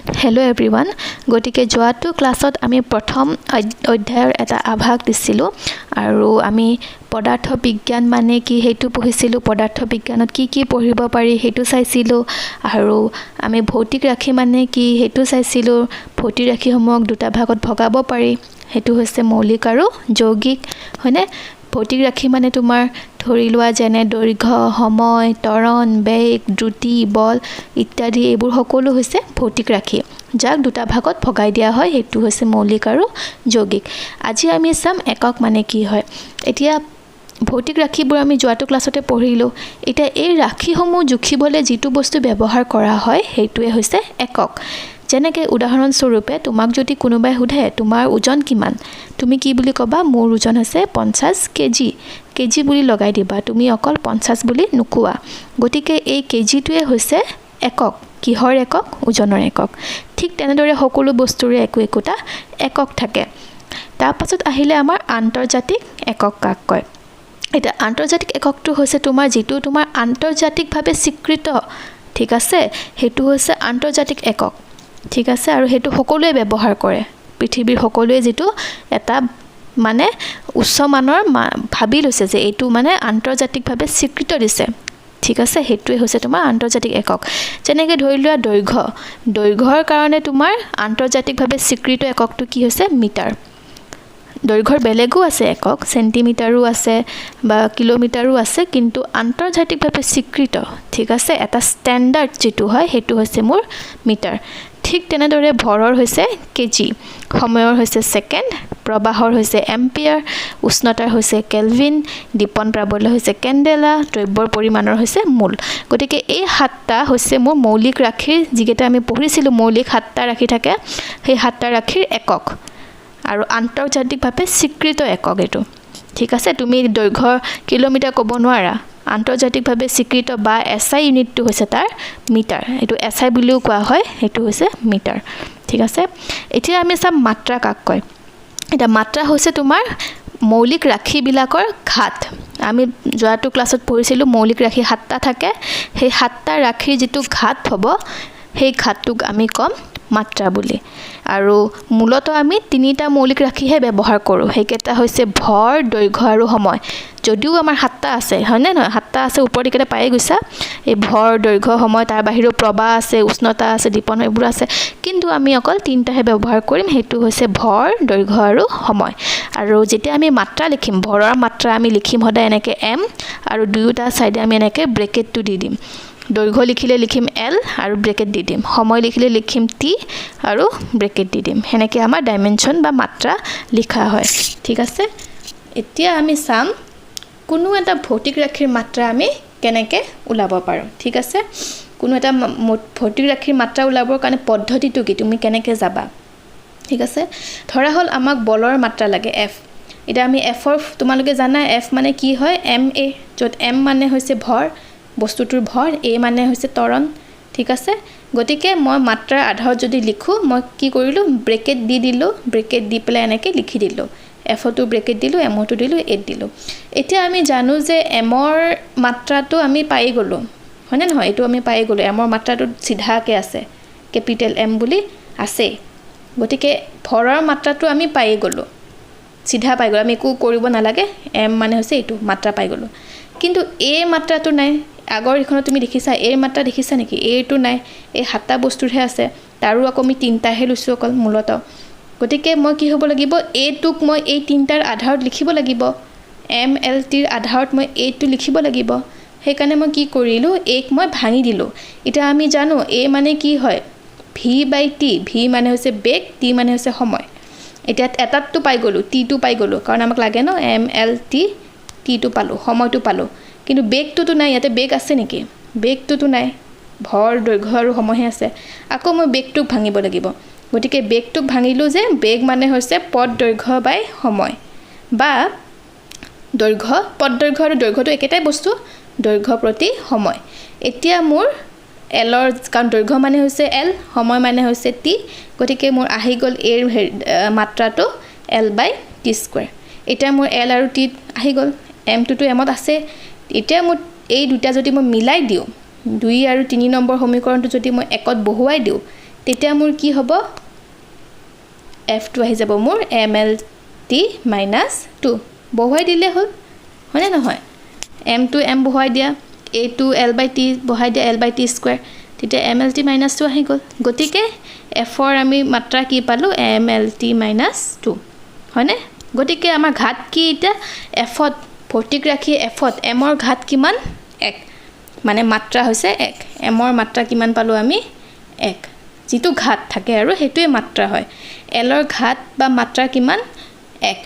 Hello' everyone গতিকে যোৱাটো ক্লাছত আমি প্ৰথম অধ্যায়ৰ এটা আভাস দিছিলোঁ আৰু আমি পদাৰ্থ বিজ্ঞান মানে কি সেইটো পঢ়িছিলোঁ পদাৰ্থ বিজ্ঞানত কি পঢ়িব পাৰি সেইটো চাইছিলোঁ আৰু আমি ভৌতিক ৰাশি মানে কি সেইটো চাইছিলোঁ ভৌতিক ৰাশিসমূহক দুটা ভাগত ভগাব পাৰি সেইটো হৈছে মৌলিক আৰু যৌগিক হয়নে ভৌতিক ৰাশি মানে তোমাৰ ধৰি লোৱা যেনে দৈৰ্ঘ্য সময় ত্বৰণ বেগ দ্ৰুতি বল ইত্যাদি এইবোৰ সকলো হৈছে ভৌতিক ৰাশি যাক দুটা ভাগত ভগাই দিয়া হয় সেইটো হৈছে মৌলিক আৰু যৌগিক আজি আমি চাম একক মানে কি হয় এতিয়া ভৌতিক ৰাশিবোৰ আমি যোৱাটো ক্লাছতে পঢ়িলোঁ এতিয়া এই ৰাশিসমূহ জুখিবলৈ যিটো বস্তু ব্যৱহাৰ কৰা হয় সেইটোৱে হৈছে একক যেনেকে উদাহৰণস্বৰূপে তোমাক যদি কোনোবাই সোধে তোমাৰ ওজন কিমান তুমি কি বুলি ক'বা মোৰ ওজন হৈছে 50 কেজি কেজি বুলি লগাই দিবা তুমি অকল 50 বুলি নুকুৱা গতিকে এই কেজিটোৱে হৈছে একক কিহৰ একক ওজনৰ একক ঠিক তেনেদৰে সকলো বস্তুৰে একোটা একক থাকে তাৰ পাছত আহিলে আমাৰ আন্তৰ্জাতিক একক কাক কয় এটা আন্তৰ্জাতিক এককটো হৈছে তোমাৰ যিটো তোমাৰ আন্তৰ্জাতিকভাৱে স্বীকৃত ঠিক আছে সেইটো হৈছে আন্তৰ্জাতিক একক ঠিক আছে আৰু সেইটো সকলোৱে ব্যৱহাৰ কৰে পৃথিৱীৰ সকলোৱে যেটো এটা মানে উচ্চ মানৰ ভাবি লৈছে যে এইটো মানে আন্তৰ্জাতিকভাৱে স্বীকৃত দিছে ঠিক আছে হেতুৱে হৈছে তোমাৰ আন্তৰ্জাতিক একক যেনেকৈ ধৰি লোৱা দৈৰ্ঘ্যৰ কাৰণে তোমাৰ আন্তৰ্জাতিকভাৱে স্বীকৃত এককটো কি হৈছে মিটাৰ দৈৰ্ঘ্যৰ বেলেগো আছে একক সেন্টিমিটাৰো আছে বা কিলোমিটাৰো আছে কিন্তু আন্তৰ্জাতিকভাৱে স্বীকৃত ঠিক আছে এটা ষ্টেণ্ডাৰ্ড যেটো হয় হেতু হৈছে মোৰ মিটাৰ ঠিক তেনেদৰে ভৰৰ হৈছে কেজি সময়ৰ হৈছে সেকেন্ড প্ৰবাহৰ হৈছে এম্পিয়াৰ উষ্ণতাৰ হৈছে কেলভিন দীপন প্ৰাবল্য হৈছে কেণ্ডেলা দ্ৰব্যৰ পৰিমাণৰ হৈছে মোল গতিকে এই সাতটা হৈছে মোৰ মৌলিক ৰাশিৰ যিকেইটা আমি পঢ়িছিলোঁ মৌলিক সাতটা ৰাশি থাকে সেই সাতটা ৰাশিৰ একক আৰু আন্তৰ্জাতিকভাৱে স্বীকৃত একক এটো ঠিক আছে তুমি দৈৰ্ঘ্য কিলোমিটাৰ ক'ব নোৱাৰা আন্তৰ্জাতিকভাৱে স্বীকৃত বা এসআই ইউনিটটো হৈছে তাৰ মিটাৰ এটো এসআই বুলিও কোৱা হয় হেতু হৈছে মিটাৰ ঠিক আছে এতিয়া আমি চাম মাত্ৰা কাক কয় এটা মাত্ৰা হৈছে তোমাৰ মৌলিক ৰাশি বিলাকৰ ঘাত আমি যোৱাটো ক্লাছত পঢ়িছিলোঁ মৌলিক ৰাশি সাতটা থাকে সেই সাতটা ৰাশিৰ যেটো ঘাত হ'ব সেই ঘাতটোক আমি কম মাত্ৰা বুলি আৰু মূলত আমি তিনিটা মৌলিক ৰাশিহে ব্যৱহাৰ কৰোঁ হেকেটা হৈছে ভৰ দৈৰ্ঘ্য আৰু সময় যদিও আমাৰ সাতটা আছে হয়নে নহয় সাতটা আছে ওপৰত একেটা পাই গৈছা এই ভৰ দৈৰ্ঘ্য সময় তাৰ বাহিৰেও প্ৰবাহ আছে উষ্ণতা আছে দীপন এইবোৰ আছে কিন্তু আমি অকল তিনটাহে ব্যৱহাৰ কৰিম হেতু হৈছে ভৰ দৈৰ্ঘ্য আৰু সময় আৰু যেতিয়া আমি মাত্ৰা লিখিম ভৰৰ মাত্ৰা আমি লিখিম সদায় এনেকৈ m আৰু দুয়োটা সাইডে আমি এনেকৈ ব্ৰেকেটটো দি দিম দৈৰ্ঘ্য লিখিলে লিখিম l আৰু ব্ৰেকেট দি দিম সময় লিখিলে লিখিম t আৰু ব্ৰেকেট দি দিম হেনেকে আমাৰ ডাইমেনশন বা মাত্ৰা লিখা হয় ঠিক আছে এতিয়া আমি চাম কোনো এটা ভৌতিক ৰাশিৰ মাত্ৰা আমি কেনেকৈ উলাব পাৰো ঠিক আছে কোনো এটা ভৌতিক ৰাশিৰ মাত্ৰা উলাবৰ কাৰণে পদ্ধতিটো কি তুমি কেনেকৈ যাবা ঠিক আছে ধৰা হল আমাক বলৰ মাত্ৰা লাগে f এটা আমি f ৰ তোমালোকে জানা f মানে কি হয় ma যত m মানে হৈছে ভৰ বস্তুটোৰ ভৰ a মানে হৈছে ত্বৰণ ঠিক আছে গতিকে মই মাত্ৰাৰ আধাৰত যদি লিখো মই কি কৰিলো ব্ৰেকেট দি দিলো ব্ৰেকেট দি পেলাই এনেকৈ লিখি দিলো f টো ব্ৰেকেট দিলো m টো দিলো a দিলো এতিয়া আমি জানো যে m ৰ মাত্ৰাটো আমি পাই গলো হয়নে নহয় এটো আমি পাই গলো m ৰ মাত্ৰাটো সিধাকে আছে কেপিটেল m বুলি আছে গতিকে ভৰৰ মাত্ৰাটো আমি পাই গলো সিধা পাই গলো আমি একো কৰিব নালাগে m মানে হৈছে এটো মাত্ৰা পাই গলো কিন্তু a মাত্ৰাটো নাই আগৰ ইখনত তুমি দেখিছা a মাত্ৰা দেখিছা নেকি a টো নাই এই সাতটা বস্তুৰহে আছে তাৰো আকৌ আমি তিনটাহে লৈছো অকল মূলত গতিকে মই কি হ'ব লাগিব a টোক মই এই তিনটাৰ আধাৰত লিখিব লাগিব m l t ৰ আধাৰত মই a টো লিখিব লাগিব হেকাৰণে মই কি কৰিলো a ক মই ভাঙি দিলো এটা আমি জানো a মানে কি হয় v/t v মানে হৈছে বেগ t মানে হৈছে সময় এটা এটাটো পাই গলো t টো পাই গলো কাৰণ আমাক লাগে ন m l t t টো পালো সময়টো পালো কিন্তু বেগটো নাই ইয়াতে বেগ আছে নেকি বেগটো নাই ভৰ দৈৰ্ঘ্য আৰু সময়হে আছে আকৌ মই বেগটোক ভাঙিব লাগিব গতিকে বেগটোক ভাঙিলো যে বেগ মানে হৈছে পদ দৈৰ্ঘ্য বাই সময় বা দৈৰ্ঘ্য পদ দৈৰ্ঘ্য আৰু দৈৰ্ঘ্যটো একেটাই বস্তু দৈৰ্ঘ্য প্ৰতি সময় এতিয়া মোৰ l ৰ কাৰণ দৈৰ্ঘ্য মানে হৈছে l সময় মানে হৈছে t গতিকে মোৰ আহি গল a ৰ মাত্ৰাটো l/t²। এটা মোৰ l আৰু t আহি গল m টো m ত আছে এতিয়া মোৰ এই দুটা যদি মই মিলাই দিও 2 আৰু 3 নম্বৰ সমীকৰণটো যদি মই একত বহুৱাই দিও তেতিয়া মোৰ কি হ'ব f2 আহি যাব মোৰ mlt - 2 বহুৱাই দিলে হ'ল হয়নে নহয় m to m বহুৱাই দিয়া a to l/t বহুৱাই দিয়া l/t² তেতিয়া mlt - 2 আহি গ'ল গতিকে f ৰ আমি মাত্ৰা কি পালো mlt - 2 হয়নে গতিকে আমাৰ ঘাত কি এটা f ত ভৌতিক ৰাখি f ত m ৰ ঘাত কিমান 1 মানে মাত্ৰা হৈছে 1 m ৰ মাত্ৰা কিমান পালো আমি 1 যেটো ঘাত থাকে আৰু হেতুৱে মাত্ৰা হয় l ৰ ঘাত বা মাত্ৰা কিমান 1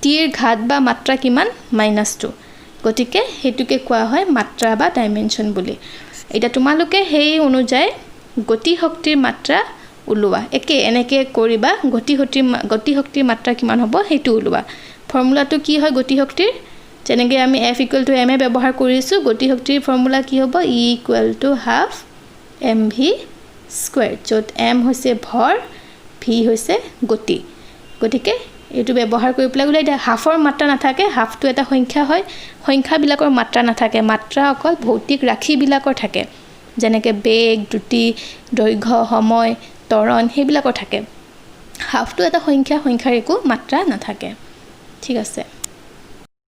t ৰ ঘাত বা মাত্ৰা কিমান -2 গতিকে হেতুকে কোৱা হয় মাত্ৰা বা ডাইমেনশন বুলি এটা তোমালোকে হেই অনুযায়ী গতি শক্তিৰ মাত্ৰা উলোৱা একে এনেকে কৰিবা গতি শক্তিৰ মাত্ৰা কিমান হ'ব হেতু উলোৱা ফৰ্মুলাটো কি হয় গতি শক্তিৰ যেনেকৈ আমি f = ma ব্যৱহাৰ কৰিছো গতি শক্তিৰ ফৰ্মুলা কি হ'ব e = ½ mv² য'ত m হৈছে ভৰ v হৈছে গতি গতিকে এটো ব্যৱহাৰ কৰি পেলাই উলাই দিয়া হাফৰ মাত্ৰা নাথাকে হাফটো এটা সংখ্যা হয় সংখ্যা বিলাকৰ মাত্ৰা নাথাকে মাত্ৰা অকল ভৌতিক ৰাশি বিলাকৰ থাকে যেনেকৈ বেগ দ্ৰুতি দৈৰ্ঘ্য সময় ত্বৰণ হেবিলাকৰ থাকে হাফটো এটা সংখ্যাৰ একো মাত্ৰা নাথাকে ঠিক আছে